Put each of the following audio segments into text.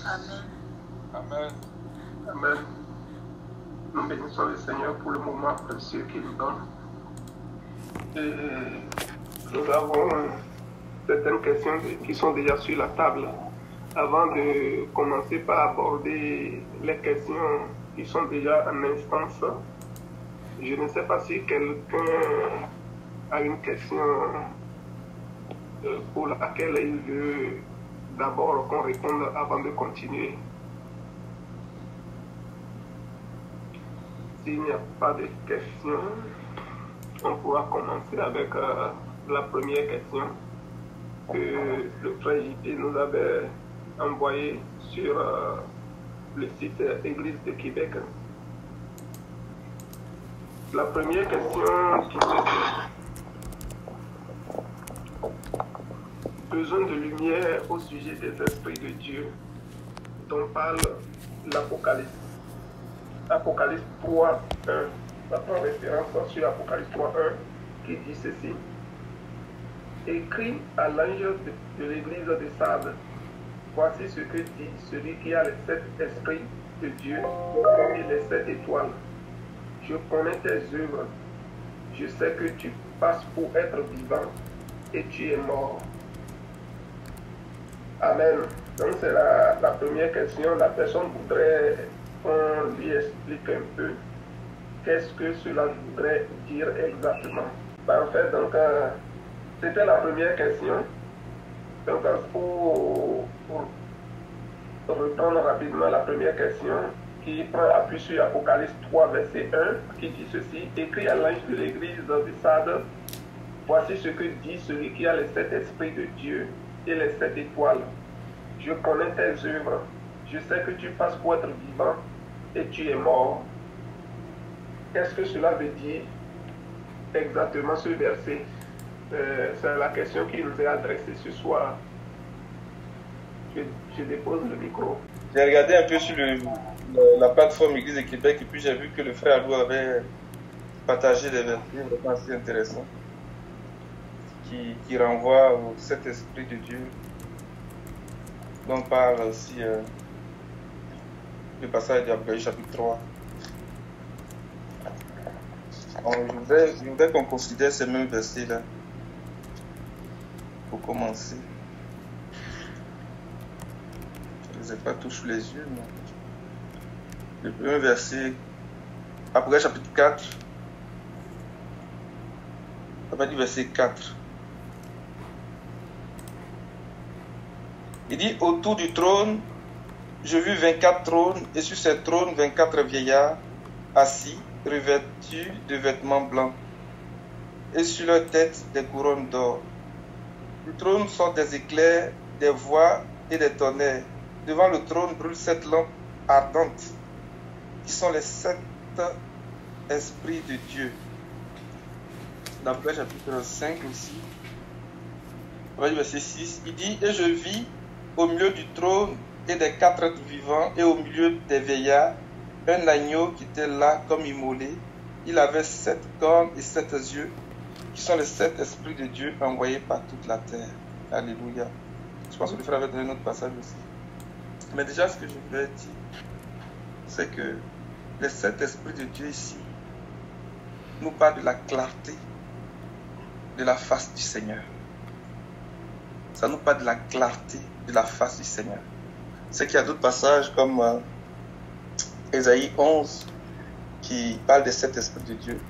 Amen. Amen. Amen. Nous bénissons le Seigneur pour le moment précieux qu'il nous donne. Et nous avons certaines questions qui sont déjà sur la table. Avant de commencer par aborder les questions qui sont déjà en instance, je ne sais pas si quelqu'un a une question pour laquelle il veut d'abord qu'on réponde avant de continuer. S'il n'y a pas de questions, on pourra commencer avec la première question que le frère JP nous avait envoyée sur le site Église de Québec. La première question qui besoin de lumière au sujet des esprits de Dieu dont parle l'Apocalypse. Apocalypse 3, 1. Ça prend référence sur Apocalypse 3, 1 qui dit ceci. Écrit à l'ange de l'église de Sardes, voici ce que dit celui qui a les 7 esprits de Dieu et les 7 étoiles. Je connais tes œuvres. Je sais que tu passes pour être vivant et tu es mort. Amen. Donc c'est la première question. La personne voudrait qu'on lui explique un peu qu'est-ce que cela voudrait dire exactement. En fait, donc, c'était la première question. Donc, pour reprendre rapidement la première question, qui prend appui sur Apocalypse 3, verset 1, qui dit ceci, écrit à l'ange de l'église de Sardes, voici ce que dit celui qui a les 7 esprits de Dieu et les 7 étoiles. Je connais tes œuvres. Je sais que tu passes pour être vivant et tu es mort. Qu'est-ce que cela veut dire exactement ce verset? C'est la question qui nous est adressée ce soir. Je dépose le micro. J'ai regardé un peu sur la plateforme Église de Québec et puis j'ai vu que le frère Alou avait partagé des versets vraiment assez intéressants qui renvoient au Saint-Esprit de Dieu, dont parle aussi le passage d'Apocalypse chapitre 3. Je voudrais qu'on considère ces mêmes versets-là pour commencer. Je ne les ai pas tous sous les yeux, mais le premier verset, Apocalypse chapitre 4, à partir du verset 4. Il dit, autour du trône, je vis 24 trônes, et sur ces trônes, 24 vieillards assis, revêtus de vêtements blancs, et sur leurs têtes, des couronnes d'or. Du trône sortent des éclairs, des voix et des tonnerres. Devant le trône brûlent 7 lampes ardentes, qui sont les 7 esprits de Dieu. Dans Apocalypse chapitre 5 aussi, verset 6, il dit, et je vis au milieu du trône et des 4 êtres vivants et au milieu des vieillards, un agneau qui était là comme immolé. Il avait 7 cornes et 7 yeux, qui sont les 7 esprits de Dieu envoyés par toute la terre. Alléluia. Je pense que le frère avait donné notre passage aussi. Mais déjà, ce que je voulais dire, c'est que les 7 esprits de Dieu ici nous parlent de la clarté de la face du Seigneur. Ça nous parle de la clarté de la face du Seigneur. C'est qu'il y a d'autres passages comme Ésaïe 11 qui parle des 7 esprits de Dieu.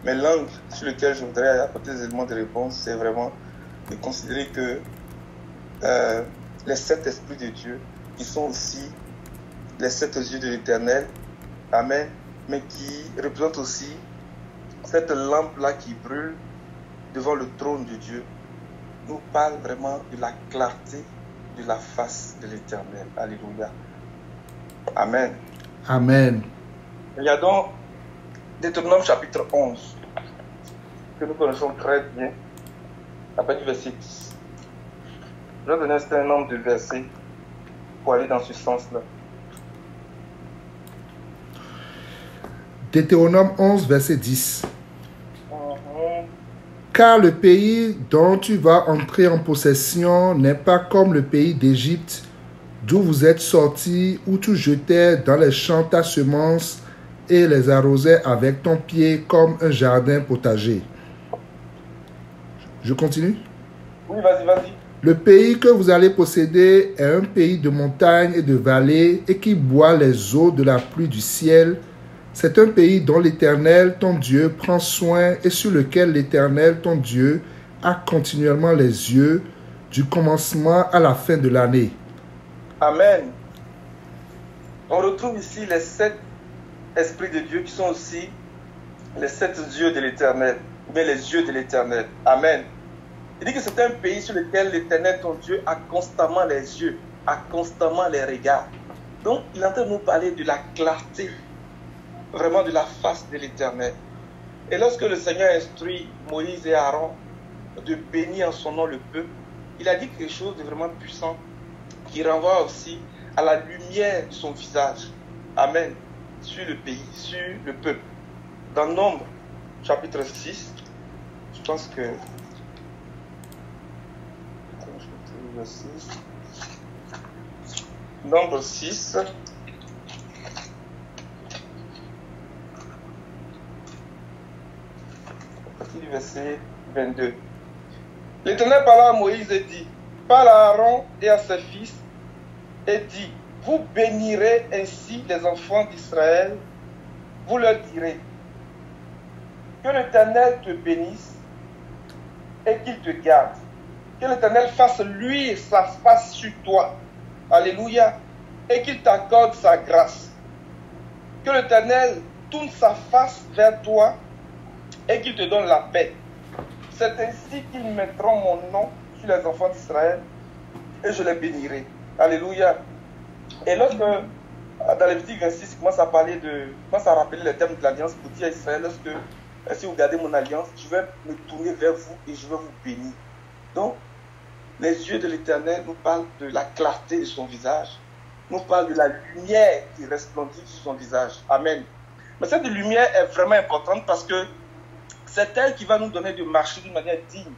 Mais l'angle sur lequel je voudrais apporter des éléments de réponse, c'est vraiment de considérer que les 7 esprits de Dieu, qui sont aussi les 7 yeux de l'Éternel, Amen, mais qui représentent aussi cette lampe-là qui brûle devant le trône de Dieu, nous parle vraiment de la clarté de la face de l'Éternel. Alléluia. Amen. Amen. Regardons Deutéronome chapitre 11, que nous connaissons très bien, à partir du verset 10. Je vais donner un certain nombre de versets pour aller dans ce sens-là. Deutéronome 11, verset 10. Car le pays dont tu vas entrer en possession n'est pas comme le pays d'Égypte, d'où vous êtes sortis, où tu jetais dans les champs ta semence et les arrosais avec ton pied comme un jardin potager. Je continue? Oui, vas-y, vas-y. Le pays que vous allez posséder est un pays de montagnes et de vallées et qui boit les eaux de la pluie du ciel. C'est un pays dont l'Éternel, ton Dieu, prend soin et sur lequel l'Éternel, ton Dieu, a continuellement les yeux du commencement à la fin de l'année. Amen. On retrouve ici les 7 esprits de Dieu qui sont aussi les 7 yeux de l'Éternel, mais les yeux de l'Éternel. Amen. Il dit que c'est un pays sur lequel l'Éternel, ton Dieu, a constamment les yeux, a constamment les regards. Donc, il est en train de nous parler de la clarté, vraiment de la face de l'Éternel. Et lorsque le Seigneur instruit Moïse et Aaron de bénir en son nom le peuple, il a dit quelque chose de vraiment puissant qui renvoie aussi à la lumière de son visage. Amen. Sur le pays, sur le peuple. Dans Nombre, chapitre 6, je pense que... Nombre 6. Du verset 22. L'Éternel parla à Moïse et dit, parle à Aaron et à ses fils et dit, vous bénirez ainsi les enfants d'Israël, vous leur direz, que l'Éternel te bénisse et qu'il te garde, que l'Éternel fasse luire sa face sur toi, alléluia, et qu'il t'accorde sa grâce, que l'Éternel tourne sa face vers toi et qu'il te donne la paix. C'est ainsi qu'ils mettront mon nom sur les enfants d'Israël et je les bénirai. Alléluia. Et lorsque, dans Lévitique 26, il commence à parler commence à rappeler les termes de l'alliance pour dire à Israël, si vous gardez mon alliance, je vais me tourner vers vous et je vais vous bénir. Donc, les yeux de l'Éternel nous parlent de la clarté de son visage, nous parlent de la lumière qui resplendit sur son visage. Amen. Mais cette lumière est vraiment importante parce que c'est elle qui va nous donner de marcher d'une manière digne,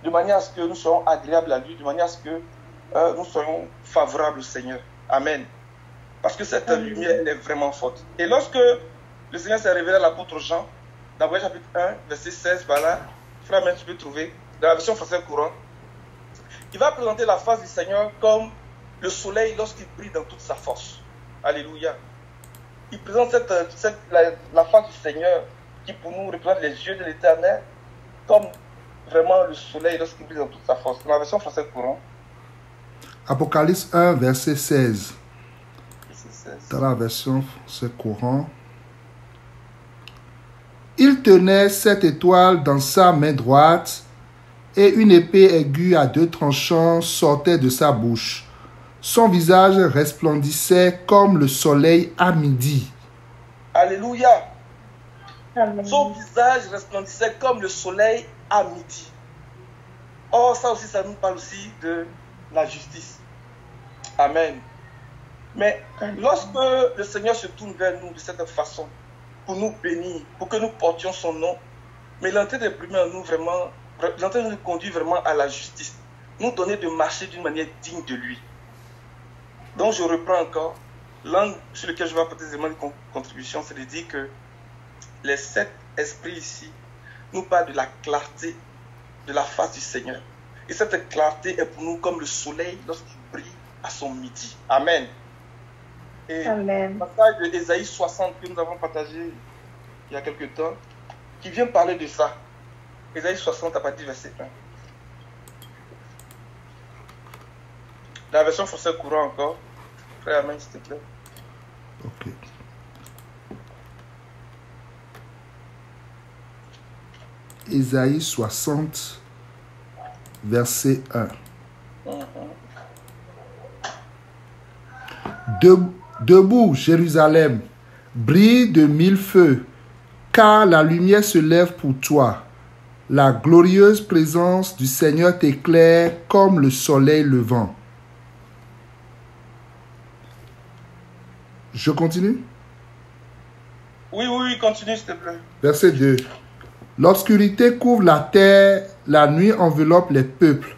de manière à ce que nous soyons agréables à lui, de manière à ce que nous soyons favorables au Seigneur. Amen. Parce que cette lumière, elle est vraiment forte. Et lorsque le Seigneur s'est révélé à l'apôtre Jean, dans le chapitre 1, verset 16, voilà, frère, tu peux trouver, dans la version française courante, il va présenter la face du Seigneur comme le soleil lorsqu'il brille dans toute sa force. Alléluia. Il présente la face du Seigneur qui pour nous représente les yeux de l'Éternel comme vraiment le soleil lorsqu'il brille dans toute sa force. Dans la version française courante. Apocalypse 1, verset 16. Verset 16. Dans la version française courante. Il tenait 7 étoiles dans sa main droite et une épée aiguë à 2 tranchants sortait de sa bouche. Son visage resplendissait comme le soleil à midi. Alléluia. Amen. Son visage resplendissait comme le soleil à midi. Oh, ça aussi, ça nous parle aussi de la justice. Amen. Mais lorsque le Seigneur se tourne vers nous de cette façon, pour nous bénir, pour que nous portions son nom, mais il est en train d'imprimer en nous vraiment, il est en train de nous conduire vraiment à la justice, nous donner de marcher d'une manière digne de lui. Donc je reprends encore, l'angle sur lequel je vais apporter des éléments de contribution, c'est de dire que les 7 esprits ici nous parlent de la clarté de la face du Seigneur. Et cette clarté est pour nous comme le soleil lorsqu'il brille à son midi. Amen. Et Amen. le passage de Ésaïe 60 que nous avons partagé il y a quelque temps, qui vient parler de ça. Ésaïe 60 à partir du verset 1. La version française courant encore. Frère, Amen, s'il te plaît. Ok. Ésaïe 60, verset 1. Debout, Jérusalem, brille de 1000 feux, car la lumière se lève pour toi. La glorieuse présence du Seigneur t'éclaire comme le soleil levant. Je continue? Oui, continue, s'il te plaît. Verset 2. L'obscurité couvre la terre, la nuit enveloppe les peuples.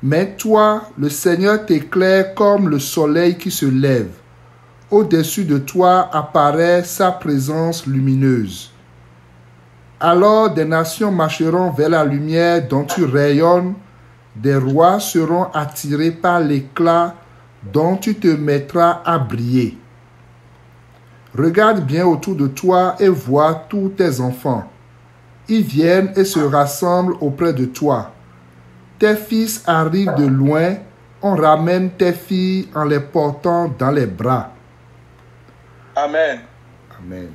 Mais toi, le Seigneur t'éclaire comme le soleil qui se lève. Au-dessus de toi apparaît sa présence lumineuse. Alors des nations marcheront vers la lumière dont tu rayonnes, des rois seront attirés par l'éclat dont tu te mettras à briller. Regarde bien autour de toi et vois tous tes enfants. Ils viennent et se rassemblent auprès de toi. Tes fils arrivent de loin, on ramène tes filles en les portant dans les bras. Amen. Amen.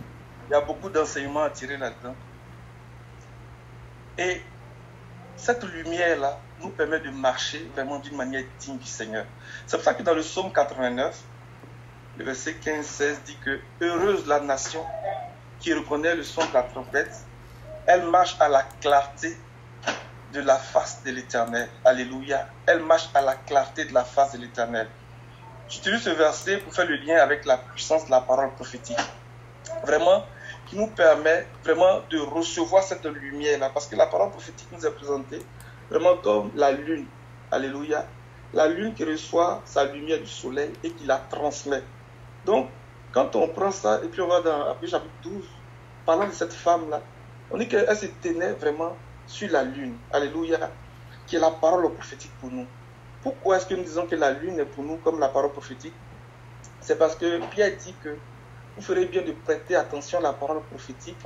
Il y a beaucoup d'enseignements à tirer là-dedans. Et cette lumière-là nous permet de marcher vraiment d'une manière digne du Seigneur. C'est pour ça que dans le psaume 89, le verset 15-16 dit que « Heureuse la nation qui reconnaît le son de la trompette, elle marche à la clarté de la face de l'Éternel. » Alléluia. Elle marche à la clarté de la face de l'Éternel. J'utilise ce verset pour faire le lien avec la puissance de la parole prophétique. Vraiment, qui nous permet vraiment de recevoir cette lumière-là. Parce que la parole prophétique nous est présentée vraiment comme la lune. Alléluia. La lune qui reçoit sa lumière du soleil et qui la transmet. Donc, quand on prend ça, et puis on va dans Apocalypse chapitre 12, parlant de cette femme-là, on dit qu'elle se tenait vraiment sur la lune. Alléluia. Qui est la parole prophétique pour nous. Pourquoi est-ce que nous disons que la lune est pour nous comme la parole prophétique? C'est parce que Pierre dit que vous ferez bien de prêter attention à la parole prophétique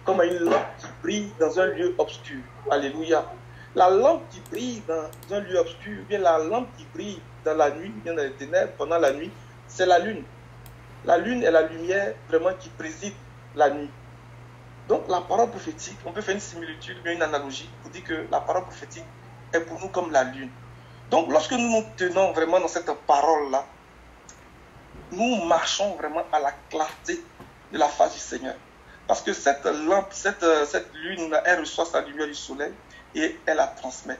comme à une lampe qui brille dans un lieu obscur. Alléluia. La lampe qui brille dans un lieu obscur, ou bien la lampe qui brille dans la nuit, ou bien dans les ténèbres pendant la nuit, c'est la lune. La lune est la lumière vraiment qui préside la nuit. Donc la parole prophétique, on peut faire une similitude, bien une analogie pour dire que la parole prophétique est pour nous comme la lune. Donc lorsque nous nous tenons vraiment dans cette parole-là, nous marchons vraiment à la clarté de la face du Seigneur. Parce que cette lampe, cette lune, elle reçoit sa lumière du soleil et elle la transmet.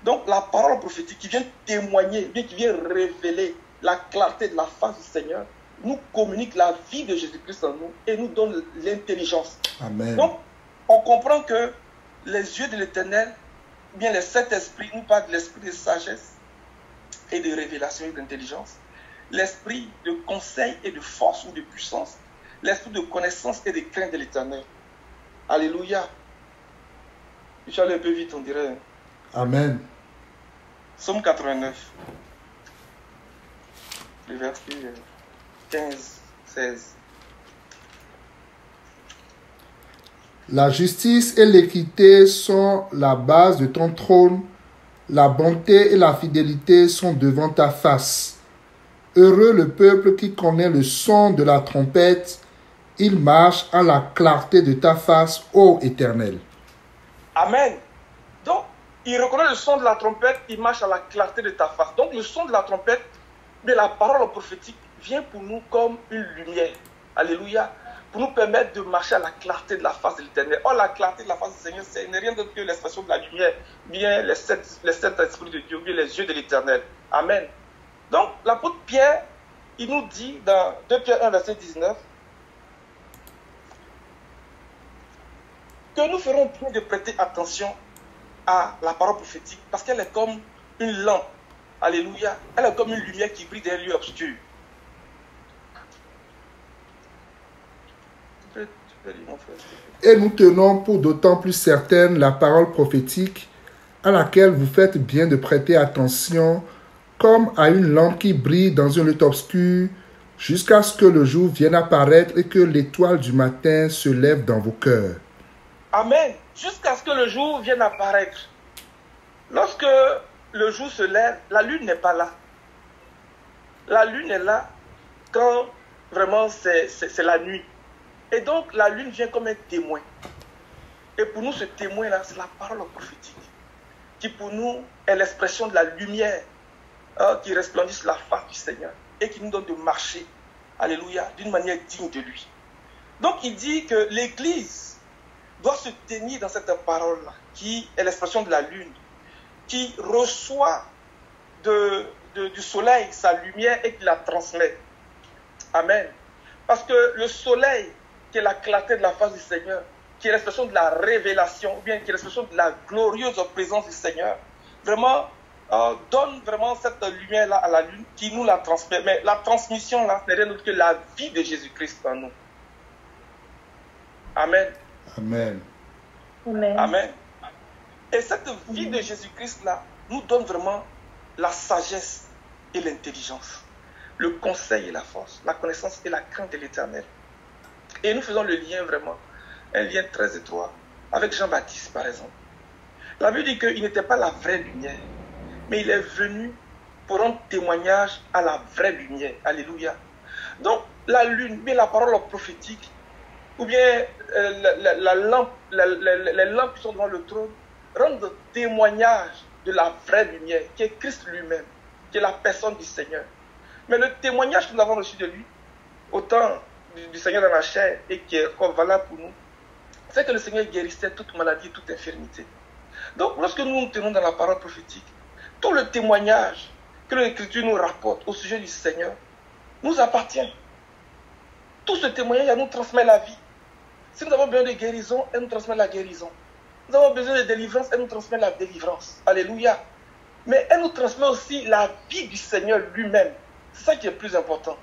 Donc la parole prophétique qui vient témoigner, bien qui vient révéler la clarté de la face du Seigneur, nous communique la vie de Jésus-Christ en nous et nous donne l'intelligence. Amen. Donc on comprend que les yeux de l'Éternel, bien les sept esprits, nous parlent de l'esprit de sagesse et de révélation et d'intelligence, l'esprit de conseil et de force ou de puissance, l'esprit de connaissance et de crainte de l'Éternel. Alléluia. Je suis allé un peu vite, on dirait. Amen. Psaume 89, le verset 15, 16. La justice et l'équité sont la base de ton trône. La bonté et la fidélité sont devant ta face. Heureux le peuple qui connaît le son de la trompette. Il marche à la clarté de ta face, ô Éternel. Amen. Donc, il reconnaît le son de la trompette, il marche à la clarté de ta face. Donc, le son de la trompette, mais la parole prophétique vient pour nous comme une lumière. Alléluia. Pour nous permettre de marcher à la clarté de la face de l'Éternel. Or, la clarté de la face du Seigneur, ce n'est rien d'autre que l'expression de la lumière, bien les sept esprits de Dieu, bien les yeux de l'Éternel. Amen. Donc, l'apôtre Pierre, il nous dit dans 2 Pierre 1, verset 19, que nous ferons bien de prêter attention à la parole prophétique, parce qu'elle est comme une lampe. Alléluia. Elle est comme une lumière qui brille dans un lieu obscur. Et nous tenons pour d'autant plus certaine la parole prophétique à laquelle vous faites bien de prêter attention, comme à une lampe qui brille dans un lieu obscur, jusqu'à ce que le jour vienne apparaître et que l'étoile du matin se lève dans vos cœurs. Amen. Jusqu'à ce que le jour vienne apparaître. Lorsque le jour se lève, la lune n'est pas là. La lune est là quand vraiment c'est la nuit. Et donc la lune vient comme un témoin. Et pour nous, ce témoin-là, c'est la parole prophétique, qui pour nous est l'expression de la lumière qui resplendit sur la face du Seigneur et qui nous donne de marcher, alléluia, d'une manière digne de lui. Donc il dit que l'Église doit se tenir dans cette parole-là, qui est l'expression de la lune, qui reçoit du soleil sa lumière et qui la transmet. Amen. Parce que le soleil, qui est la clarté de la face du Seigneur, qui est l'expression de la révélation, ou bien qui est l'expression de la glorieuse présence du Seigneur, vraiment, donne vraiment cette lumière-là à la lune qui nous la transmet. Mais la transmission, là, ce n'est rien d'autre que la vie de Jésus-Christ en nous. Amen. Amen. Amen. Amen. Et cette vie de Jésus-Christ-là nous donne vraiment la sagesse et l'intelligence, le conseil et la force, la connaissance et la crainte de l'Éternel. Et nous faisons le lien vraiment, un lien très étroit, avec Jean-Baptiste par exemple. La Bible dit qu'il n'était pas la vraie lumière, mais il est venu pour rendre témoignage à la vraie lumière. Alléluia. Donc la lune, bien la parole prophétique, ou bien la lampe, les lampes qui sont devant le trône, rendent témoignage de la vraie lumière, qui est Christ lui-même, qui est la personne du Seigneur. Mais le témoignage que nous avons reçu de lui, au temps du Seigneur dans la chair, et qui est encore valable pour nous, c'est que le Seigneur guérissait toute maladie, toute infirmité. Donc, lorsque nous nous tenons dans la parole prophétique, tout le témoignage que l'Écriture nous rapporte au sujet du Seigneur nous appartient. Tout ce témoignage, elle nous transmet la vie. Si nous avons besoin de guérison, elle nous transmet la guérison. Nous avons besoin de délivrance, elle nous transmet la délivrance. Alléluia. Mais elle nous transmet aussi la vie du Seigneur lui-même. C'est ça qui est le plus important.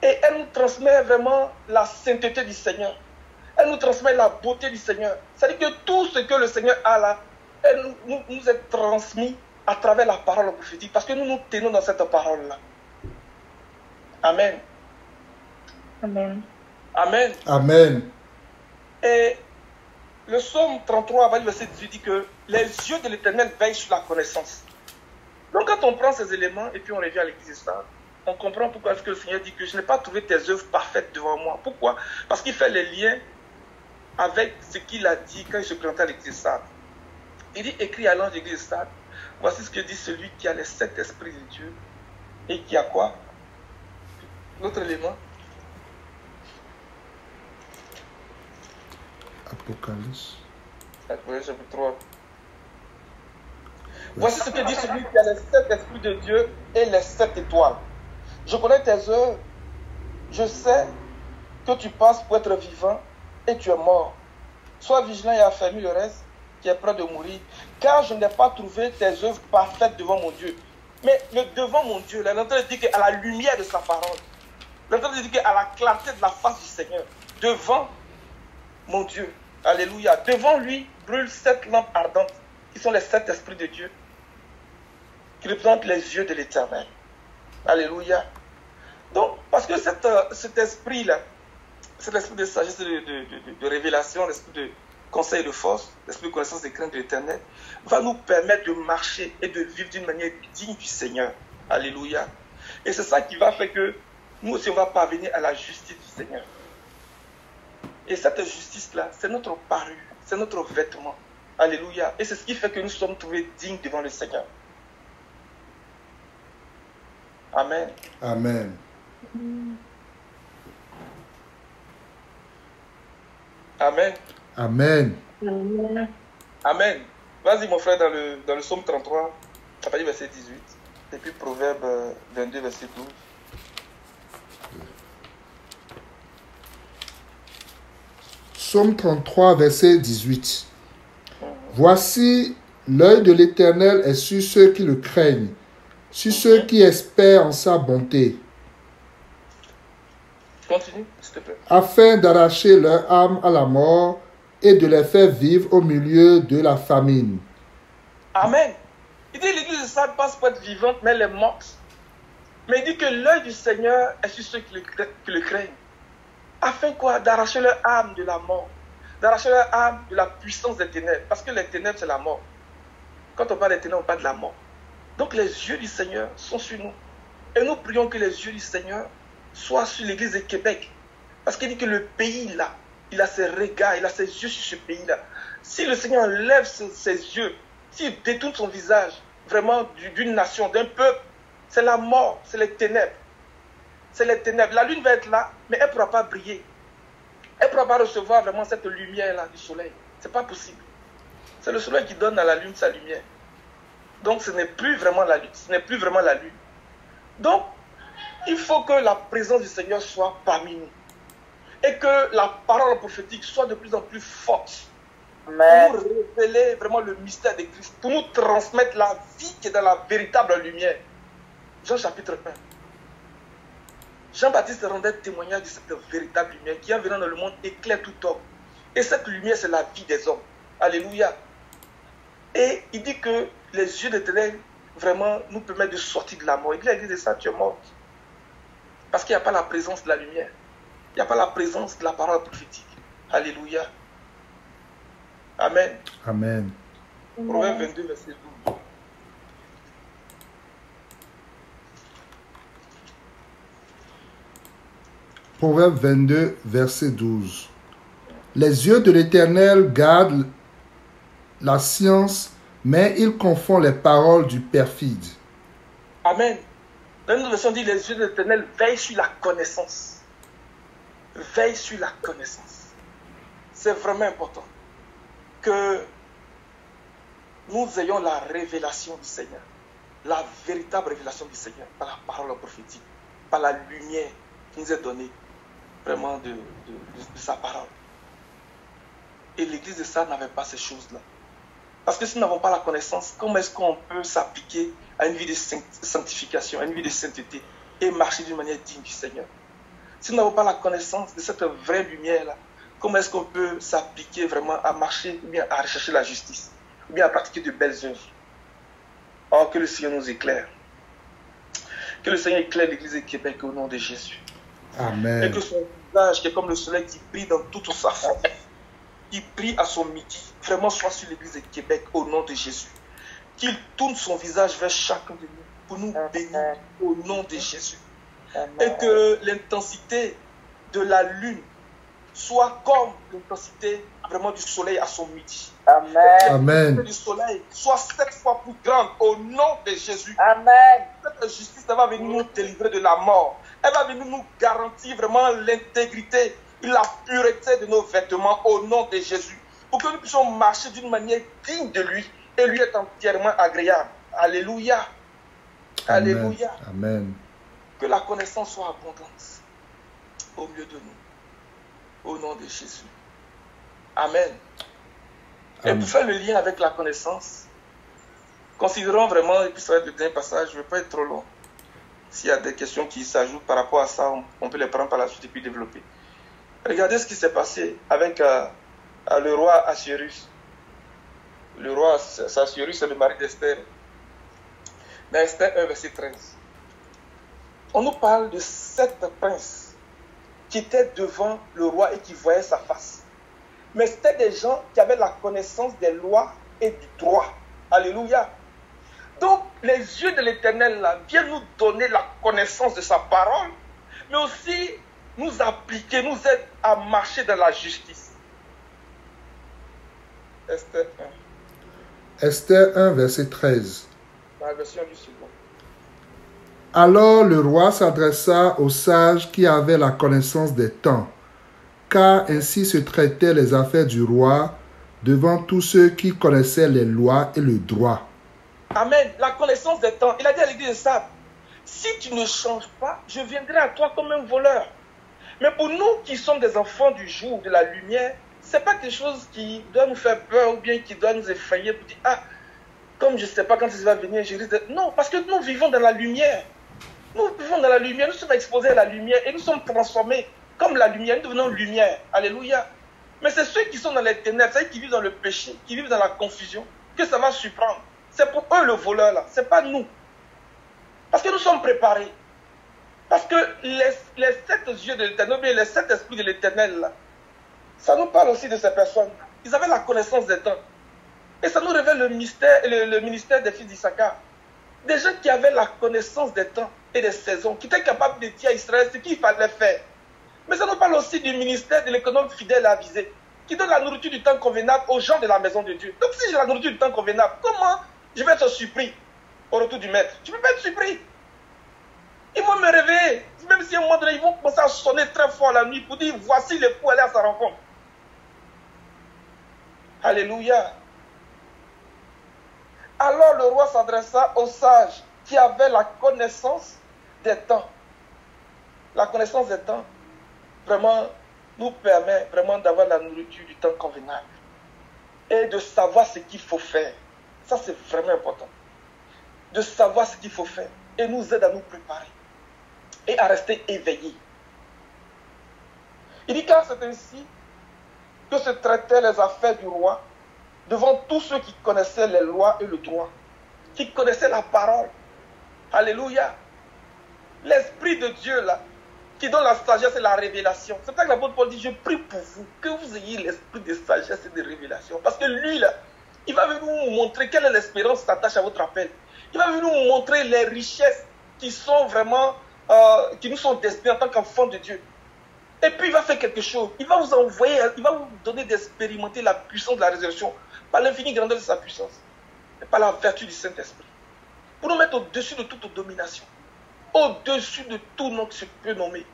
Et elle nous transmet vraiment la sainteté du Seigneur. Elle nous transmet la beauté du Seigneur. C'est-à-dire que tout ce que le Seigneur a là, elle nous est transmis à travers la parole prophétique. Parce que nous nous tenons dans cette parole-là. Amen. Amen. Amen. Amen. Et le psaume 33, verset 18 dit que les yeux de l'Éternel veillent sur la connaissance. Donc quand on prend ces éléments et puis on revient à l'église stable, on comprend pourquoi est-ce que le Seigneur dit que je n'ai pas trouvé tes œuvres parfaites devant moi. Pourquoi? Parce qu'il fait les liens avec ce qu'il a dit quand il se présentait à l'église stable. Il dit, écrit à l'ange de l'église stable, voici ce que dit celui qui a les 7 esprits de Dieu et qui a quoi? L'autre élément. Apocalypse. Chapitre 3. Voici ce que dit celui qui a les 7 esprits de Dieu et les 7 étoiles. Je connais tes œuvres. Je sais que tu passes pour être vivant et tu es mort. Sois vigilant et affermis le reste qui est près de mourir. Car je n'ai pas trouvé tes œuvres parfaites devant mon Dieu. Mais le devant mon Dieu, là, l'entend dit qu'à la lumière de sa parole. L'entend dit qu'à la clarté de la face du Seigneur. Devant mon Dieu. Alléluia. Devant lui brûlent 7 lampes ardentes qui sont les 7 esprits de Dieu qui représentent les yeux de l'Éternel. Alléluia. Donc, parce que cet esprit-là, cet esprit de sagesse, de révélation, l'esprit de conseil de force, l'esprit de connaissance des craintes de l'Éternel, va nous permettre de marcher et de vivre d'une manière digne du Seigneur. Alléluia. Et c'est ça qui va faire que nous aussi, on va parvenir à la justice du Seigneur. Et cette justice-là, c'est notre parure, c'est notre vêtement. Alléluia. Et c'est ce qui fait que nous sommes trouvés dignes devant le Seigneur. Amen. Amen. Amen. Amen. Amen. Amen. Vas-y mon frère dans le psaume 33, à partir du verset 18, et puis Proverbe 22, verset 12. Psaume 33, verset 18. Voici, l'œil de l'Éternel est sur ceux qui le craignent, sur ceux qui espèrent en sa bonté. Continue, s'il te plaît. Afin d'arracher leur âme à la mort et de les faire vivre au milieu de la famine. Amen. Il dit l'église de Sardes passe pour être vivante, mais elle est morte. Mais il dit que l'œil du Seigneur est sur ceux qui le craignent. Afin quoi? D'arracher leur âme de la mort. D'arracher leur âme de la puissance des ténèbres. Parce que les ténèbres, c'est la mort. Quand on parle des ténèbres, on parle de la mort. Donc les yeux du Seigneur sont sur nous. Et nous prions que les yeux du Seigneur soient sur l'église de Québec. Parce qu'il dit que le pays là, il a ses regards, il a ses yeux sur ce pays-là. Si le Seigneur lève ses yeux, s'il détourne son visage vraiment d'une nation, d'un peuple, c'est la mort, c'est les ténèbres. C'est les ténèbres. La lune va être là, mais elle ne pourra pas briller. Elle ne pourra pas recevoir vraiment cette lumière-là du soleil. Ce n'est pas possible. C'est le soleil qui donne à la lune sa lumière. Donc ce n'est plus vraiment la lune. Ce n'est plus vraiment la lune. Donc, il faut que la présence du Seigneur soit parmi nous. Et que la parole prophétique soit de plus en plus forte. pour nous révéler vraiment le mystère de Christ, pour nous transmettre la vie qui est dans la véritable lumière. Jean chapitre 1. Jean-Baptiste rendait témoignage de cette véritable lumière qui, en venant dans le monde, éclaire tout homme. Et cette lumière, c'est la vie des hommes. Alléluia. Et il dit que les yeux de ténèbres, vraiment, nous permettent de sortir de la mort. Il dit à l'église de ça, tu es mort. Parce qu'il n'y a pas la présence de la lumière. Il n'y a pas la présence de la parole prophétique. Alléluia. Amen. Amen. Proverbe 22, verset 12. Proverbe 22, verset 12. Les yeux de l'Éternel gardent la science, mais il confond les paroles du perfide. Amen. Dans une version dit, les yeux de l'Éternel veillent sur la connaissance. Veillent sur la connaissance. C'est vraiment important que nous ayons la révélation du Seigneur. La véritable révélation du Seigneur par la parole prophétique, par la lumière qui nous est donnée vraiment de sa parole. Et l'église de Sardes n'avait pas ces choses-là. Parce que si nous n'avons pas la connaissance, comment est-ce qu'on peut s'appliquer à une vie de sanctification, à une vie de sainteté et marcher d'une manière digne du Seigneur? Si nous n'avons pas la connaissance de cette vraie lumière-là, comment est-ce qu'on peut s'appliquer vraiment à marcher ou bien à rechercher la justice ou bien à pratiquer de belles œuvres? Or, que le Seigneur nous éclaire. Que le Seigneur éclaire l'église de Québec au nom de Jésus. Amen. Et que son visage, qui est comme le soleil qui brille dans toute sa force, qui brille à son midi, vraiment soit sur l'église de Québec au nom de Jésus. Qu'il tourne son visage vers chacun de nous pour nous bénir au nom de Jésus. Et que l'intensité de la lune soit comme l'intensité vraiment du soleil à son midi. Amen. Que l'intensité du soleil soit 7 fois plus grande au nom de Jésus. Amen. Cette justice, elle va venir nous délivrer de la mort. Elle va venir nous garantir vraiment l'intégrité et la pureté de nos vêtements au nom de Jésus. Pour que nous puissions marcher d'une manière digne de lui et lui est entièrement agréable. Alléluia. Alléluia. Amen. Que la connaissance soit abondante au milieu de nous. Au nom de Jésus. Amen. Et Amen. pour faire le lien avec la connaissance, considérons vraiment, et puis ça va être le dernier passage, je ne vais pas être trop long. S'il y a des questions qui s'ajoutent par rapport à ça, on peut les prendre par la suite et puis développer. Regardez ce qui s'est passé avec le roi Assuérus. Le roi Assuérus, c'est le mari d'Esther. Dans Esther 1, verset 13. On nous parle de 7 princes qui étaient devant le roi et qui voyaient sa face. Mais c'était des gens qui avaient la connaissance des lois et du droit. Alléluia. Donc, les yeux de l'Éternel là viennent nous donner la connaissance de sa parole, mais aussi nous appliquer, nous aider à marcher dans la justice. Esther 1. Esther 1, verset 13. Dans la version du second. Alors le roi s'adressa aux sages qui avaient la connaissance des temps, car ainsi se traitaient les affaires du roi devant tous ceux qui connaissaient les lois et le droit. Amen. La connaissance des temps. Il a dit à l'église de Sardes, si tu ne changes pas, je viendrai à toi comme un voleur. Mais pour nous qui sommes des enfants du jour, de la lumière, ce n'est pas quelque chose qui doit nous faire peur ou bien qui doit nous effrayer pour dire, ah, comme je ne sais pas quand il va venir, je risque de... Non, parce que nous vivons dans la lumière. Nous vivons dans la lumière, nous sommes exposés à la lumière et nous sommes transformés comme la lumière, nous devenons lumière. Alléluia. Mais c'est ceux qui sont dans les ténèbres, c'est ceux qui vivent dans le péché, qui vivent dans la confusion, que ça va surprendre. C'est pour eux le voleur là, c'est pas nous. Parce que nous sommes préparés. Parce que les 7 yeux de l'Éternel, les 7 esprits de l'Éternel là, ça nous parle aussi de ces personnes. Ils avaient la connaissance des temps. Et ça nous révèle le mystère, le ministère des fils d'Issachar. Des gens qui avaient la connaissance des temps et des saisons, qui étaient capables de dire à Israël ce qu'il fallait faire. Mais ça nous parle aussi du ministère de l'économe fidèle et avisé, qui donne la nourriture du temps convenable aux gens de la maison de Dieu. Donc si j'ai la nourriture du temps convenable, comment je vais être surpris au retour du maître? Tu ne peux pas être surpris. Ils vont me réveiller. Même si à un moment donné, ils vont commencer à sonner très fort la nuit pour dire, voici l'époux aller à sa rencontre. Alléluia. Alors le roi s'adressa aux sages qui avaient la connaissance des temps. La connaissance des temps, vraiment, nous permet vraiment d'avoir la nourriture du temps convenable. et de savoir ce qu'il faut faire. Ça, c'est vraiment important. De savoir ce qu'il faut faire et nous aide à nous préparer et à rester éveillés. Il dit car c'est ainsi que se traitaient les affaires du roi devant tous ceux qui connaissaient les lois et le droit, qui connaissaient la parole. Alléluia. L'Esprit de Dieu là, qui donne la sagesse et la révélation. C'est pour ça que l'apôtre Paul dit, je prie pour vous, que vous ayez l'esprit de sagesse et de révélation. Parce que lui là, il va venir nous montrer quelle est l'espérance qui s'attache à votre appel. Il va venir nous montrer les richesses qui sont vraiment, qui nous sont destinées en tant qu'enfants de Dieu. Et puis il va faire quelque chose. Il va vous envoyer, il va vous donner d'expérimenter la puissance de la résurrection par l'infinie grandeur de sa puissance et par la vertu du Saint-Esprit. Pour nous mettre au-dessus de toute domination, au-dessus de tout nom qui se peut nommer,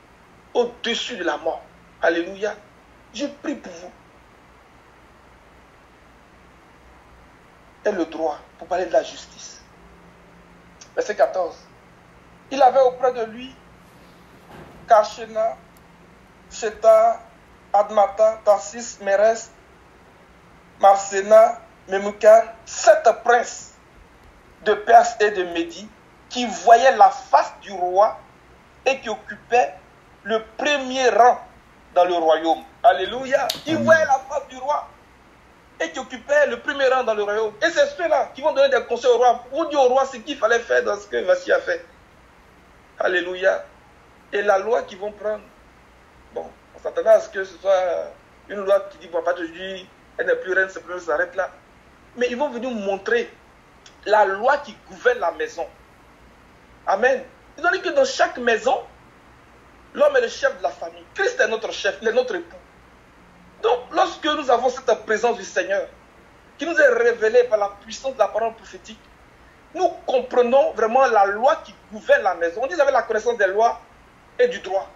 au-dessus de la mort. Alléluia. Je prie pour vous. Et le droit, pour parler de la justice. Verset 14. Il avait auprès de lui Karshena, Sheta, Admata, Tarsis, Mérès, Marsena, Memucan, 7 princes de Perse et de Médie qui voyaient la face du roi et qui occupaient le premier rang dans le royaume. Alléluia. Qui voyaient la face du roi et qui occupaient le premier rang dans le royaume. Et c'est ceux-là qui vont donner des conseils au roi, pour dire au roi ce qu'il fallait faire dans ce que Vassi a fait. Alléluia. Et la loi qu'ils vont prendre, bon, on s'attendait à ce que ce soit une loi qui dit, bon, à partir d'aujourd'hui, elle n'est plus reine, c'est plus, ça s'arrête là. Mais ils vont venir montrer la loi qui gouverne la maison. Amen. Ils ont dit que dans chaque maison, l'homme est le chef de la famille. Christ est notre chef, il est notre époux. Donc, lorsque nous avons cette présence du Seigneur, qui nous est révélée par la puissance de la parole prophétique, nous comprenons vraiment la loi qui gouverne la maison. On dit avec la connaissance des lois et du droit.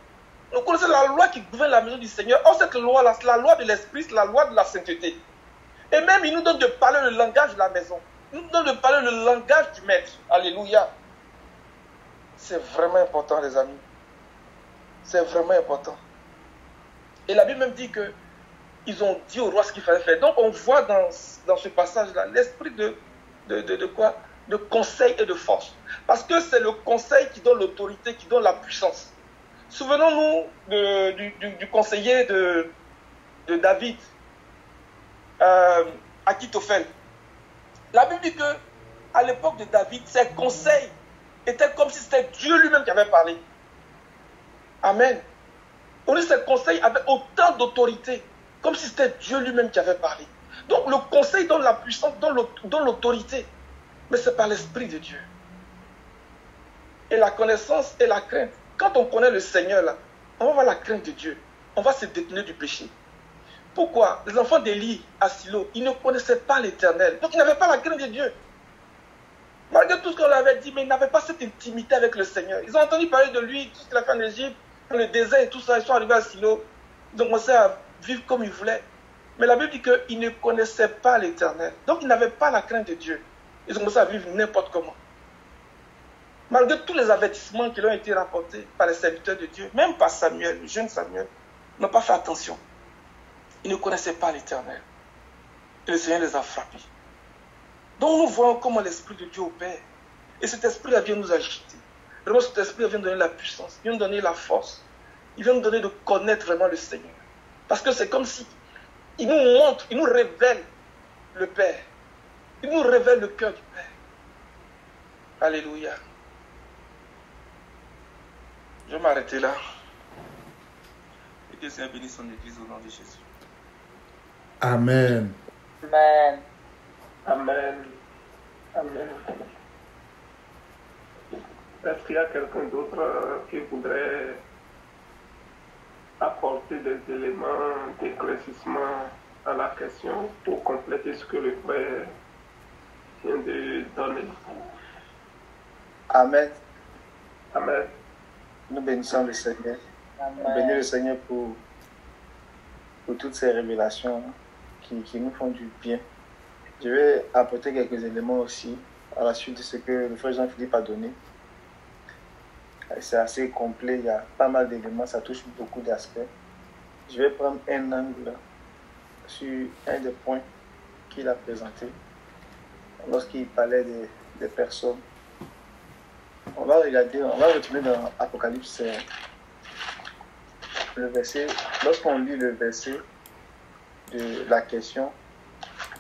Nous connaissons la loi qui gouverne la maison du Seigneur. Or, cette loi-là, c'est la loi de l'Esprit, c'est la loi de la sainteté. Et même, il nous donne de parler le langage de la maison. Il nous donne de parler le langage du maître. Alléluia. C'est vraiment important, les amis. C'est vraiment important. Et la Bible même dit que ils ont dit au roi ce qu'il fallait faire. Donc, on voit dans ce passage-là l'esprit de quoi? De conseil et de force. Parce que c'est le conseil qui donne l'autorité, qui donne la puissance. Souvenons-nous du conseiller de David, Achitophel. La Bible dit que à l'époque de David, ses conseils étaient comme si c'était Dieu lui-même qui avait parlé. Amen. On dit que ses conseils avaient autant d'autorité, comme si c'était Dieu lui-même qui avait parlé. Donc le conseil donne la puissance, donne l'autorité, mais c'est par l'Esprit de Dieu. Et la connaissance et la crainte. Quand on connaît le Seigneur, là, on va avoir la crainte de Dieu. On va se détenir du péché. Pourquoi? Les enfants d'Élie à Silo, ils ne connaissaient pas l'Éternel. Donc ils n'avaient pas la crainte de Dieu. Malgré tout ce qu'on leur avait dit, mais ils n'avaient pas cette intimité avec le Seigneur. Ils ont entendu parler de lui, tout ce qu'il a fait en Égypte, dans le désert et tout ça. Ils sont arrivés à Silo. Ils ont commencé à vivre comme ils voulaient. Mais la Bible dit qu'ils ne connaissaient pas l'Éternel. Donc ils n'avaient pas la crainte de Dieu. Ils ont commencé à vivre n'importe comment. Malgré tous les avertissements qui leur ont été rapportés par les serviteurs de Dieu, même par Samuel, le jeune Samuel, ils n'ont pas fait attention. Ils ne connaissaient pas l'Éternel. Et le Seigneur les a frappés. Donc nous voyons comment l'Esprit de Dieu opère. Et cet Esprit-là vient nous agiter. Vraiment, cet Esprit vient nous donner la puissance, il vient nous donner la force. Il vient nous donner de connaître vraiment le Seigneur. Parce que c'est comme si il nous montre, il nous révèle le Père. Il nous révèle le cœur du Père. Alléluia. Je vais m'arrêter là. Et que le Seigneur bénisse son Église au nom de Jésus. Amen. Amen. Amen. Amen. Est-ce qu'il y a quelqu'un d'autre qui voudrait apporter des éléments d'éclaircissement à la question pour compléter ce que le frère vient de donner? Amen. Amen. Nous bénissons le Seigneur. Amen. Nous bénissons le Seigneur pour toutes ces révélations qui nous font du bien. Je vais apporter quelques éléments aussi à la suite de ce que le frère Jean-Philippe a donné. C'est assez complet, il y a pas mal d'éléments, ça touche beaucoup d'aspects. Je vais prendre un angle sur un des points qu'il a présenté lorsqu'il parlait des personnes. On va retourner dans Apocalypse, le verset. Lorsqu'on lit le verset de la question,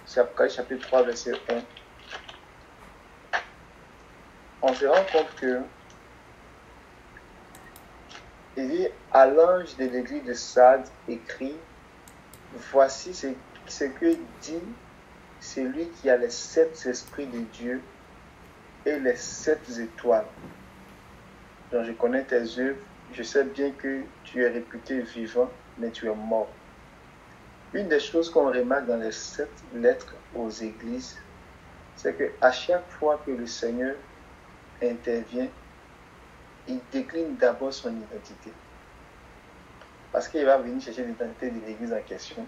c'est Apocalypse chapitre 3, verset 1. On se rend compte que il dit à l'ange de l'église de Sardes écrit, voici ce que dit celui qui a les 7 esprits de Dieu et les 7 étoiles. Donc je connais tes œuvres, je sais bien que tu es réputé vivant, mais tu es mort. Une des choses qu'on remarque dans les 7 lettres aux églises, c'est qu'à chaque fois que le Seigneur intervient, il décline d'abord son identité. Parce qu'il va venir chercher l'identité de l'église en question.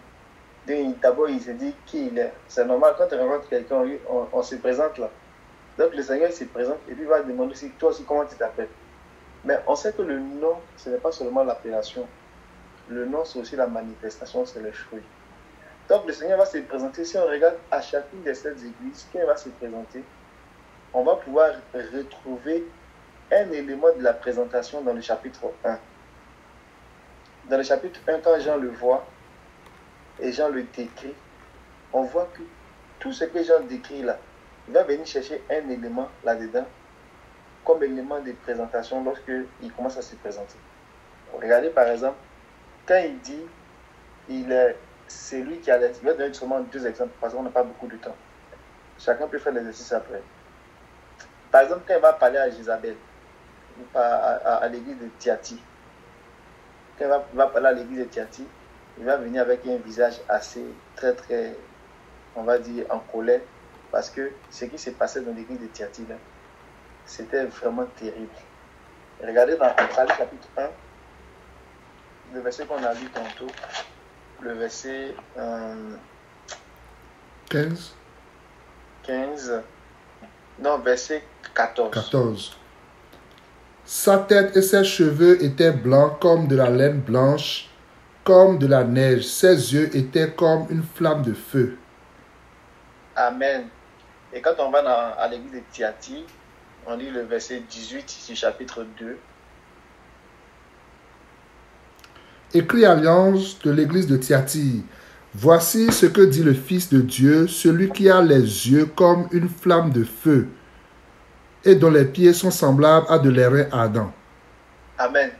D'abord, il se dit qui il est. C'est normal, quand tu rencontres quelqu'un, on se présente là. Donc le Seigneur il se présente et lui va demander aussi, toi aussi, comment tu t'appelles. Mais on sait que le nom, ce n'est pas seulement l'appellation. Le nom, c'est aussi la manifestation, c'est le fruit. Donc le Seigneur va se présenter. Si on regarde à chacune de ces églises, quand il va se présenter, on va pouvoir retrouver un élément de la présentation dans le chapitre 1. Dans le chapitre 1, quand Jean le voit et Jean le décrit, on voit que tout ce que Jean décrit là, il va venir chercher un élément là-dedans comme élément de présentation lorsqu'il commence à se présenter. Regardez par exemple, quand il dit il est celui qui a les... Je vais donner seulement 2 exemples parce qu'on n'a pas beaucoup de temps. Chacun peut faire l'exercice après. Par exemple, quand il va parler à Jézabel, à l'église de Thyatire, quand il va parler à l'église de Thyatire, il va venir avec un visage assez, très, on va dire, en colère, parce que ce qui s'est passé dans l'église de Thyatire, c'était vraiment terrible. Regardez dans Apocalypse chapitre 1, le verset qu'on a lu tantôt, le verset 15. Non, verset 14. Sa tête et ses cheveux étaient blancs comme de la laine blanche, comme de la neige. Ses yeux étaient comme une flamme de feu. Amen. Et quand on va à l'église de Thyatire, on lit le verset 18 du chapitre 2. Écrit à l'ange de l'église de Thyatire. Voici ce que dit le Fils de Dieu, celui qui a les yeux comme une flamme de feu et dont les pieds sont semblables à de l'airain ardent. Amen.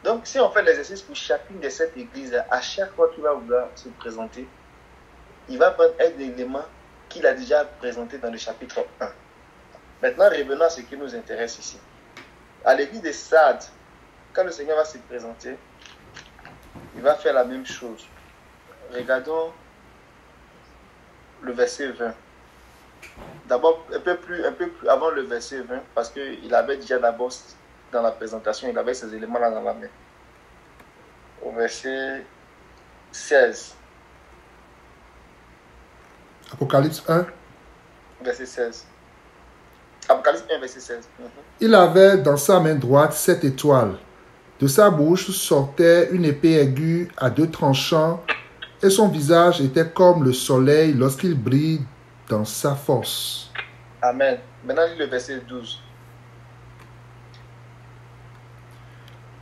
Donc, si on fait l'exercice pour chacune de cette église, à chaque fois qu'il va vouloir se présenter, il va prendre un élément qu'il a déjà présenté dans le chapitre 1. Maintenant, revenons à ce qui nous intéresse ici. À l'église de Sardes, quand le Seigneur va se présenter, il va faire la même chose. Regardons le verset 20. D'abord, un peu plus avant le verset 20, parce qu'il avait déjà d'abord, dans la présentation, il avait ces éléments-là dans la main. Au verset 16. Apocalypse 1. Verset 16. Apocalypse 1, verset 16. Il avait dans sa main droite 7 étoiles. De sa bouche sortait une épée aiguë à 2 tranchants, et son visage était comme le soleil lorsqu'il brille dans sa force. Amen. Maintenant, lis le verset 12.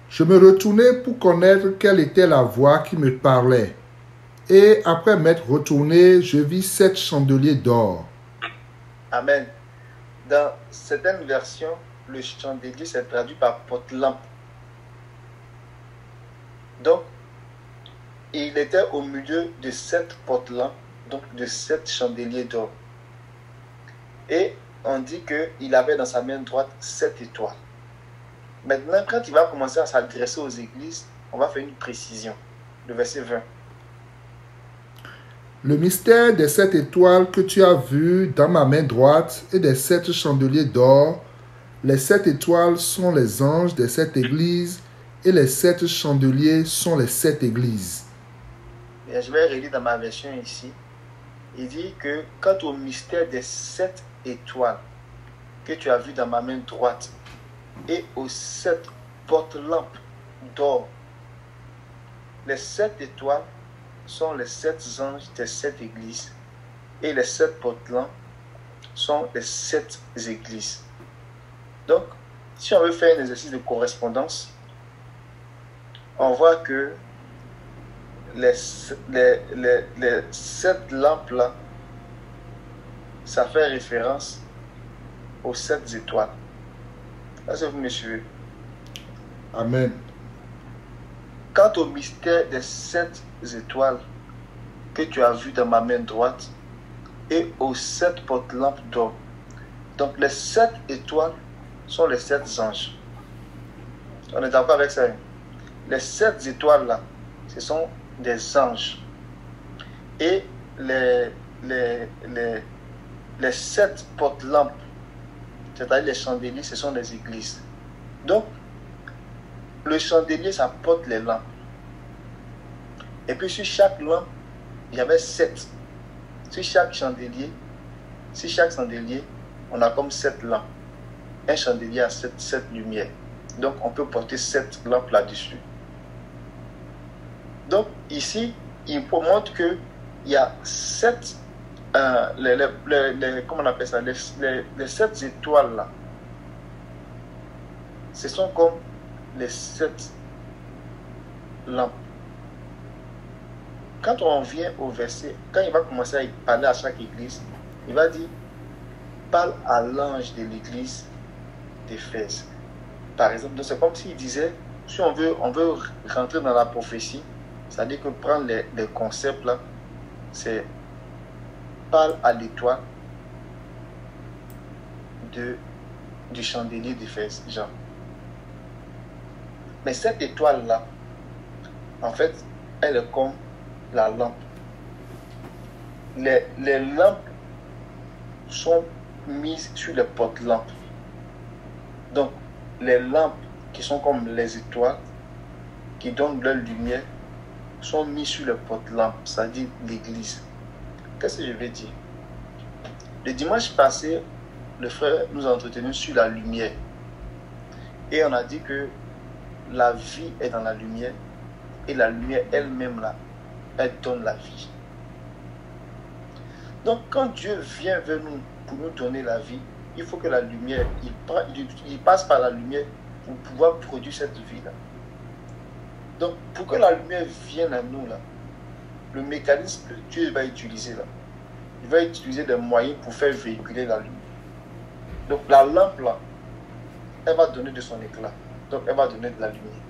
Je me retournai pour connaître quelle était la voix qui me parlait. Et après m'être retourné, je vis 7 chandeliers d'or. Amen. Dans certaines versions, le chandelier s'est traduit par porte-lampe. Donc, il était au milieu de 7 porte-lampes, donc de 7 chandeliers d'or. Et on dit qu'il avait dans sa main droite 7 étoiles. Maintenant, quand il va commencer à s'adresser aux églises, on va faire une précision. Le verset 20. Le mystère des 7 étoiles que tu as vu dans ma main droite et des 7 chandeliers d'or, les 7 étoiles sont les anges des 7 églises et les 7 chandeliers sont les 7 églises. Et je vais relire dans ma version ici. Il dit que quant au mystère des 7 étoiles que tu as vu dans ma main droite et aux 7 porte-lampes d'or, les 7 étoiles sont les 7 anges des 7 églises et les 7 porte-lampes sont les 7 églises. Donc, si on veut faire un exercice de correspondance, on voit que les 7 lampes-là, ça fait référence aux 7 étoiles. Est-ce que vous me suivez? Amen. Quant au mystère des 7 étoiles que tu as vu dans ma main droite et aux 7 porte-lampes d'or. Donc les 7 étoiles sont les 7 anges. On est d'accord avec ça? Les 7 étoiles là, ce sont des anges. Et les 7 porte-lampes, c'est-à-dire les chandeliers, ce sont les églises. Donc, le chandelier, ça porte les lampes. Et puis sur chaque lampe, il y avait 7. Sur chaque chandelier, on a comme 7 lampes. Un chandelier a 7 lumières. Donc, on peut porter 7 lampes là-dessus. Donc, ici, il montre qu'il y a 7, comment on appelle ça, les 7 étoiles là. Ce sont comme les 7 lampes. Quand on vient au verset, quand il va commencer à parler à chaque église, il va dire, parle à l'ange de l'église d'Éphèse. Par exemple, c'est comme s'il disait, si on veut rentrer dans la prophétie, c'est-à-dire que prendre les concepts là, c'est parle à l'étoile du chandelier d'Éphèse, Jean. Mais cette étoile là, en fait, elle est comme la lampe. Les lampes sont mises sur les porte-lampes. Donc, les lampes qui sont comme les étoiles, qui donnent leur lumière, sont mises sur les porte-lampes, c'est-à-dire l'église. Qu'est-ce que je vais dire? Le dimanche passé, le frère nous a entretenu sur la lumière. Et on a dit que la vie est dans la lumière, et la lumière elle-même là, elle donne la vie. Donc quand Dieu vient vers nous pour nous donner la vie, il faut que la lumière, il passe par la lumière pour pouvoir produire cette vie-là. Donc pour que la lumière vienne à nous là, le mécanisme que Dieu va utiliser là, il va utiliser des moyens pour faire véhiculer la lumière. Donc la lampe là, elle va donner de son éclat. Donc elle va donner de la lumière.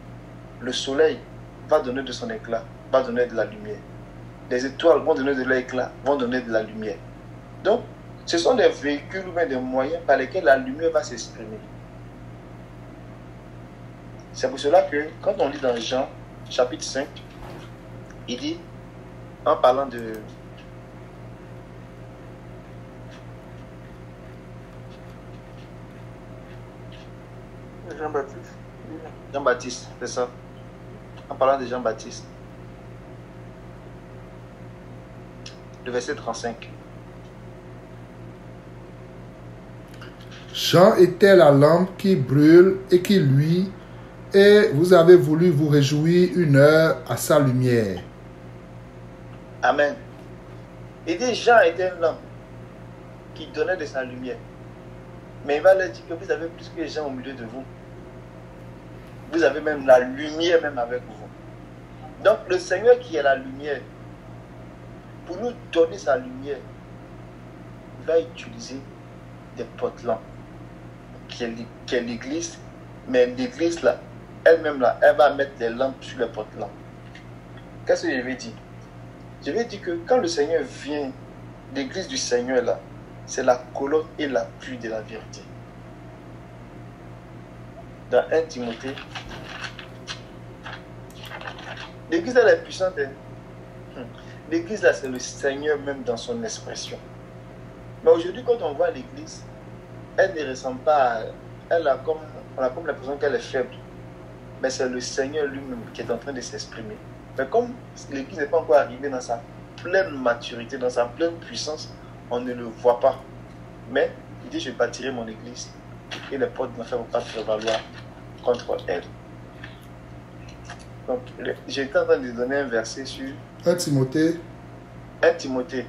Le soleil va donner de son éclat, va donner de la lumière. Les étoiles vont donner de l'éclat, vont donner de la lumière. Donc, ce sont des véhicules ou bien des moyens par lesquels la lumière va s'exprimer. C'est pour cela que, quand on lit dans Jean, chapitre 5, il dit, en parlant de... Jean-Baptiste, c'est ça. En parlant de Jean-Baptiste. Le verset 35. Jean était la lampe qui brûle et qui luit, et vous avez voulu vous réjouir une heure à sa lumière. Amen. Il dit Jean était une lampe qui donnait de sa lumière. Mais il va leur dire que vous avez plus que Jean au milieu de vous. Vous avez même la lumière même avec vous. Donc le Seigneur qui est la lumière, pour nous donner sa lumière, il va utiliser des porte-lampes, qui est l'église, mais l'église là, elle-même là, elle va mettre les lampes sur les porte-lampes. Qu'est-ce que je vais dire? Je vais dire que quand le Seigneur vient, l'église du Seigneur là, c'est la colonne et l'appui de la vérité. Dans 1 Timothée, l'église elle est puissante. L'église là, c'est le Seigneur même dans son expression. Mais aujourd'hui, quand on voit l'église, elle ne ressemble pas à... on a comme l'impression qu'elle est faible. Mais c'est le Seigneur lui-même qui est en train de s'exprimer. Mais comme l'église n'est pas encore arrivée dans sa pleine maturité, dans sa pleine puissance, on ne le voit pas. Mais il dit, je bâtirai mon église et les portes de l'enfer ne vont pas prévaloir contre elle. Donc, j'étais en train de donner un verset sur 1 Timothée. 1 Timothée.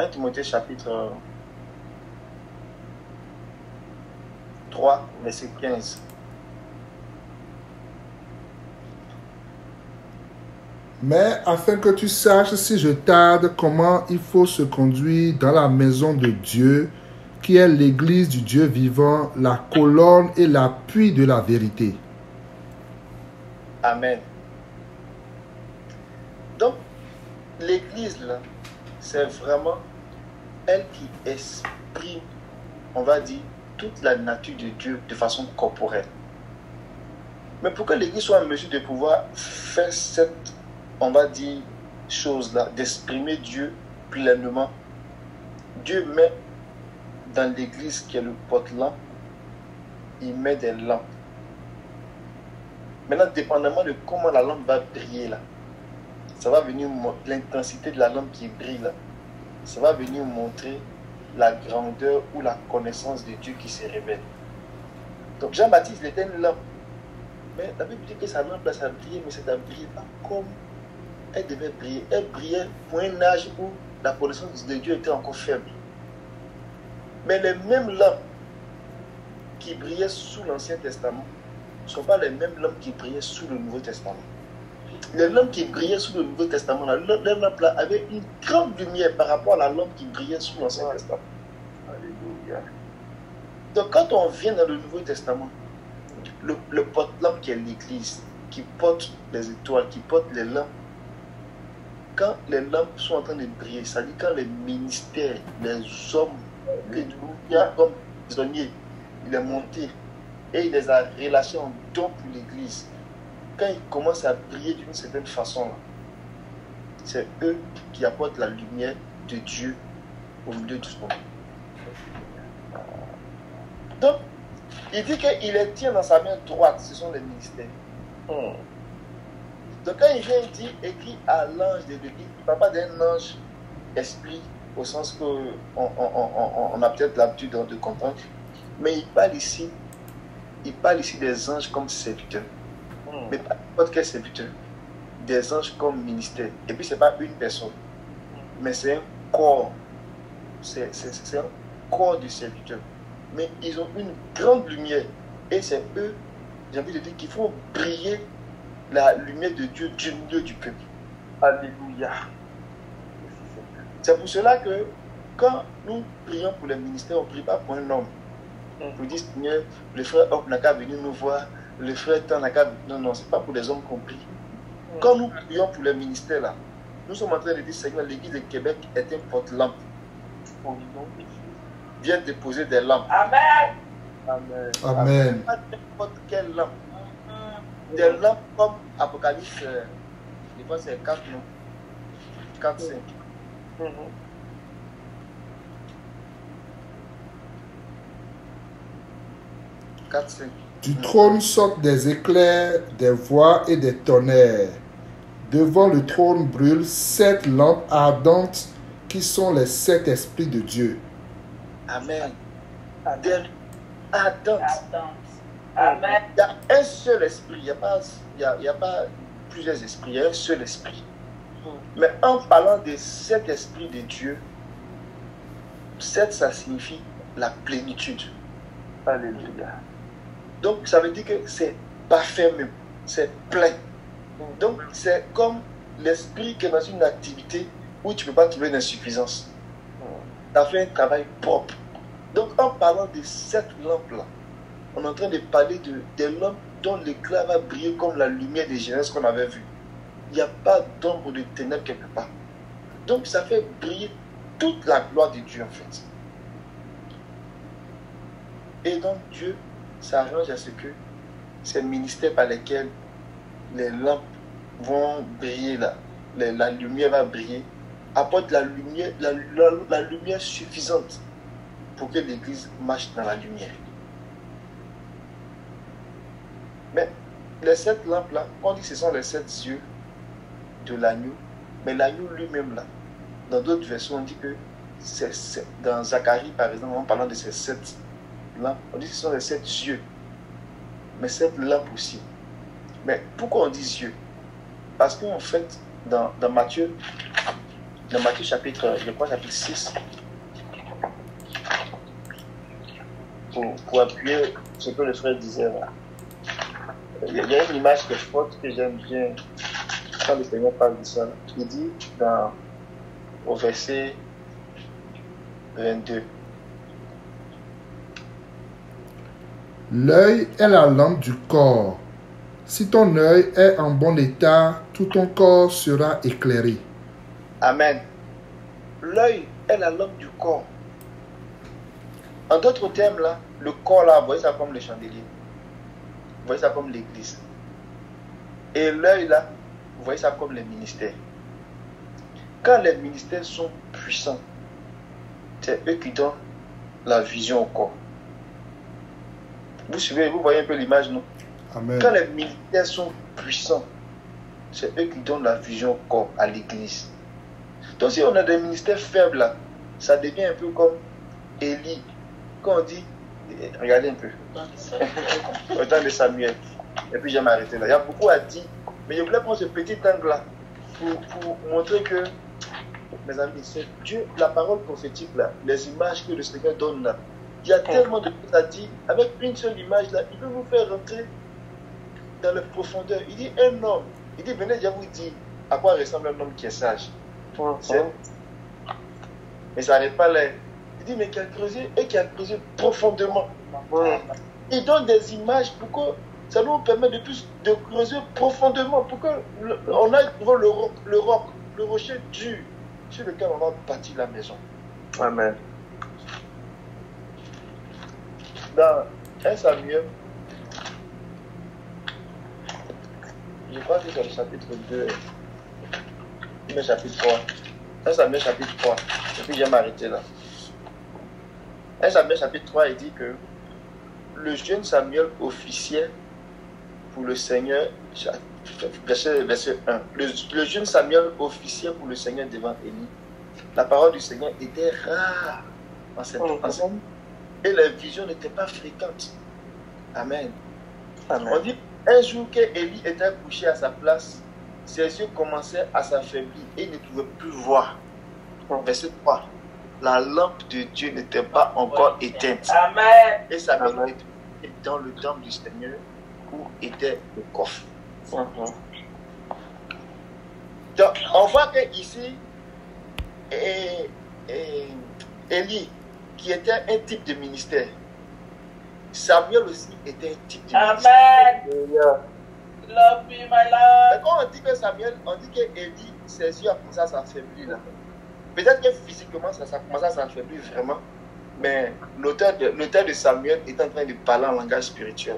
1 Timothée chapitre 3, verset 15. Mais afin que tu saches, si je tarde, comment il faut se conduire dans la maison de Dieu, qui est l'église du Dieu vivant, la colonne et l'appui de la vérité. Amen. Donc, l'église, là, c'est vraiment elle qui exprime, on va dire, toute la nature de Dieu de façon corporelle. Mais pour que l'église soit en mesure de pouvoir faire cette, on va dire, chose-là, d'exprimer Dieu pleinement, Dieu met dans l'église qui est le porte-lampe, il met des lampes. Maintenant, dépendamment de comment la lampe va briller là, ça va venir montrer l'intensité de la lampe qui brille là. Ça va venir montrer la grandeur ou la connaissance de Dieu qui se révèle. Donc Jean-Baptiste, il était une lampe. Mais la Bible dit que sa lampe là, ça brillait, mais ça ne brillait pas comme elle devait briller. Elle brillait pour un âge où la connaissance de Dieu était encore faible. Mais les mêmes lampes qui brillaient sous l'Ancien Testament ne sont pas les mêmes lampes qui brillaient sous le Nouveau Testament. Les lampes qui brillaient sous le Nouveau Testament, les lampes là avaient une grande lumière par rapport à la lampe qui brillait sous l'Ancien Testament. Alléluia. Donc quand on vient dans le Nouveau Testament, le porte-lampe qui est l'Église, qui porte les étoiles, qui porte les lampes, quand les lampes sont en train de briller, ça dit quand les ministères, les hommes que Dieu a comme prisonniers, il est monté et il les a relâchés en don pour l'Église. Quand ils commencent à briller d'une certaine façon, c'est eux qui apportent la lumière de Dieu au milieu du monde. Donc, il dit qu'il les tient dans sa main droite, ce sont les ministères. Donc quand il vient, il dit, écrit à l'ange de l'église, il ne parle pas d'un ange esprit, au sens qu'on a peut-être l'habitude de comprendre, mais il parle ici des anges comme serviteurs. Mais pas n'importe quel serviteur, des anges comme ministère. Et puis, ce n'est pas une personne, mais c'est un corps. C'est un corps de serviteurs. Mais ils ont une grande lumière. Et c'est eux, j'ai envie de dire, qu'il faut briller la lumière de Dieu du milieu du peuple. Alléluia. C'est pour cela que quand nous prions pour les ministères, on ne prie pas pour un homme. On dit, Seigneur, le frère Hop n'a qu'à venir nous voir. Le frère Tan n'a qu'à... Non, ce n'est pas pour les hommes qu'on prie. Quand nous prions pour les ministères, là, nous sommes en train de dire, Seigneur, l'église de Québec est un porte-lampe. Viens déposer des lampes. Amen. Amen. Amen. Pas n'importe quelle lampe. Des lampes comme Apocalypse, je pense que c'est 4, non 4, 5. 4, 5. Du trône sortent des éclairs, des voix et des tonnerres. Devant le trône brûlent 7 lampes ardentes qui sont les 7 esprits de Dieu. Amen. Des ardentes. Amen. Il y a un seul esprit, il n'y a pas plusieurs esprits, il y a un seul esprit. Mais en parlant des 7 esprits de Dieu, 7 ça signifie la plénitude. Alléluia. Donc ça veut dire que c'est parfait même, c'est plein. Donc c'est comme l'esprit qui est dans une activité où tu ne peux pas trouver d'insuffisance. Tu as fait un travail propre. Donc en parlant de cette lampe-là, on est en train de parler des lampes dont l'éclat va briller comme la lumière des Genèse qu'on avait vue. Il n'y a pas d'ombre de ténèbres quelque part. Donc ça fait briller toute la gloire de Dieu en fait. Et donc Dieu s'arrange à ce que ces ministères par lesquels les lampes vont briller, la lumière va briller, apporte la lumière, la lumière suffisante pour que l'Église marche dans la lumière. Mais les 7 lampes-là, on dit que ce sont les 7 yeux de l'agneau, mais l'agneau lui-même, là, dans d'autres versions, on dit que dans Zacharie, par exemple, en parlant de ces 7 lampes, on dit que ce sont les 7 yeux, mais 7 lampes aussi. Mais pourquoi on dit yeux? Parce qu'en fait, dans Matthieu dans Matthieu chapitre, je crois, chapitre 6, pour appuyer ce que le frère disait là. Il y a une image que je porte que j'aime bien quand le Seigneur parle de ça. Il dit au verset 22. L'œil est la lampe du corps. Si ton œil est en bon état, tout ton corps sera éclairé. Amen. L'œil est la lampe du corps. En d'autres termes, là, le corps, là, vous voyez ça comme le chandelier. Vous voyez ça comme l'église. Et l'œil, là, vous voyez ça comme les ministères. Quand les ministères sont puissants, c'est eux qui donnent la vision au corps. Vous suivez, vous voyez un peu l'image, non? Amen. Quand les ministères sont puissants, c'est eux qui donnent la vision au corps, à l'église. Donc si on a des ministères faibles, là, ça devient un peu comme Élie. Quand on dit, regardez un peu, au temps de Samuel, et puis je vais m'arrêter là. Il y a beaucoup à dire, mais je voulais prendre ce petit angle-là pour montrer que, mes amis, c'est Dieu, la parole prophétique, là, les images que le Seigneur donne là, il y a tellement de choses à dire. Avec une seule image là, il peut vous faire rentrer dans les profondeurs. Il dit un homme, il dit venez, je vous dire à quoi ressemble un homme qui est sage. Mais ça n'est pas là. Il dit mais qui a creusé et qui a creusé profondément. Il donne des images pour que ça nous permet de plus de creuser profondément, pour qu'on aille trouver le rocher dur sur lequel on va bâtir la maison. Amen. Dans 1 Samuel, je crois que c'est le chapitre 2, mais chapitre 3. 1 Samuel chapitre 3, et puis je vais m'arrêter là. 1 Samuel chapitre 3, il dit que le jeune Samuel officiait pour le Seigneur, verset 1, le jeune Samuel officiait pour le Seigneur devant Élie. La parole du Seigneur était rare en cette ensemble. Et les visions n'étaient pas fréquentes. Amen. Amen. On dit, un jour qu'Élie était couché à sa place, ses yeux commençaient à s'affaiblir et il ne pouvait plus voir. Verset 3. La lampe de Dieu n'était pas encore éteinte. Amen. Et Samuel était dans le temple du Seigneur où était le coffre. Donc, on voit que ici, Élie, qui était un type de ministère, Samuel aussi était un type de ministère. Amen. Love me, my Mais Lord. quand on dit que Samuel, on dit que Élie, ses yeux a commencé à s'affaiblir là. Peut-être que physiquement ça a commencé à s'affaiblir vraiment, mais l'auteur de Samuel est en train de parler en langage spirituel.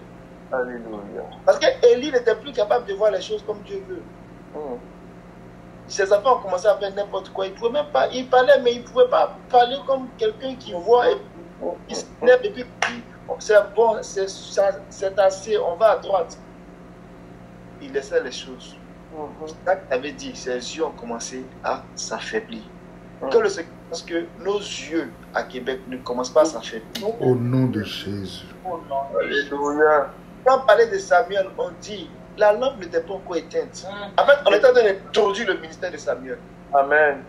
Alléluia. Parce que Élie n'était plus capable de voir les choses comme Dieu veut. Ses enfants ont commencé à faire n'importe quoi. Il pouvait même pas, il parlait, mais il ne pouvait pas parler comme quelqu'un qui voit et qui se lève et puis c'est bon, c'est assez, on va à droite. Il laissait les choses. C'est ça que tu avais dit, ses yeux ont commencé à s'affaiblir. Que le Seigneur pense que nos yeux à Québec ne commencent pas à s'affaiblir. Au nom de Jésus. Oh non. Alléluia. Quand on parlait de Samuel, on dit la lampe n'était pas encore éteinte. En fait, on était en train d'introduire le ministère de Samuel. Amen.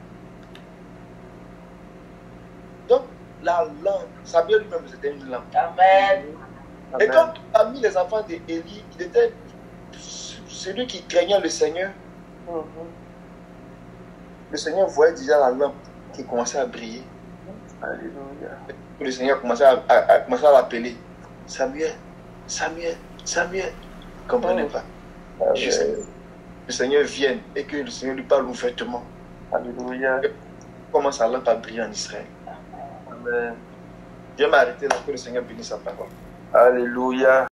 Donc, la lampe, Samuel lui-même c'était une lampe. Amen. Et quand on a mis les enfants d'Élie, il était celui qui craignait le Seigneur. Le Seigneur voyait déjà la lampe qui commençait à briller. Alléluia. Le Seigneur commençait à l'appeler. Samuel, Samuel, Samuel. Il ne comprenait pas. Juste que le Seigneur vienne et que le Seigneur lui parle ouvertement. Alléluia. Comment sa lampe a brillé en Israël. Amen. Je vais m'arrêter là que le Seigneur bénisse sa parole. Alléluia.